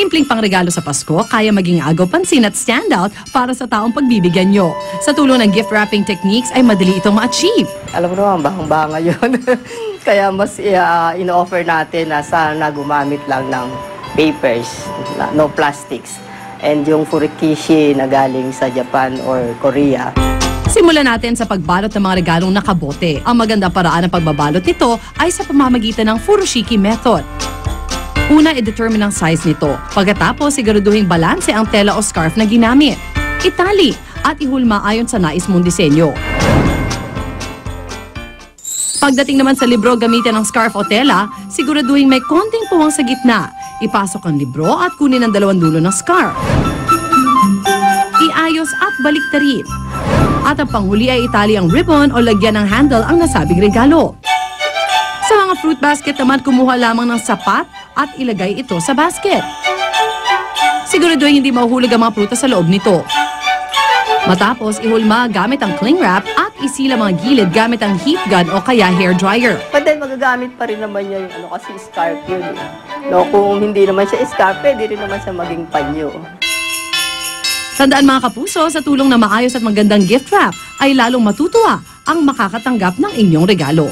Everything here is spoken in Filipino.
simpleng pangregalo sa Pasko, kaya maging agaw pansin at standout para sa taong pagbibigyan nyo. Sa tulong ng gift wrapping techniques ay madali itong ma-achieve. Alam mo naman, bahang-bahanga yun. Kaya mas in-offer natin na sana gumamit lang ng papers, no plastics. And yung furokishi na galing sa Japan or Korea. Simulan natin sa pagbalot ng mga regalong nakabote. Ang magandang paraan ng pagbabalot nito ay sa pamamagitan ng furoshiki method. Una, i-determine ang size nito. Pagkatapos, siguraduhin balanse ang tela o scarf na ginamit. Itali at ihulma ayon sa nais mong disenyo. Pagdating naman sa libro gamitin ng scarf o tela, siguraduhin may konting puwang sa gitna. Ipasok ang libro at kunin ang dalawang dulo ng scarf. Iayos at baliktarin. At ang panghuli ay itali ang ribbon o lagyan ng handle ang nasabing regalo. Sa mga fruit basket naman, kumuha lamang ng sapat at ilagay ito sa basket. Siguraduhin hindi mahuhulog ang mga prutas sa loob nito. Matapos, ihulma gamit ang cling wrap at isila mga gilid gamit ang heat gun o kaya hair dryer. But then, magagamit pa rin naman niya yung kasi scarf yun. No, kung hindi naman siya scarf, pwede rin naman siya maging panyo. Tandaan mga kapuso, sa tulong na maayos at magandang gift wrap ay lalong matutuwa ang makakatanggap ng inyong regalo.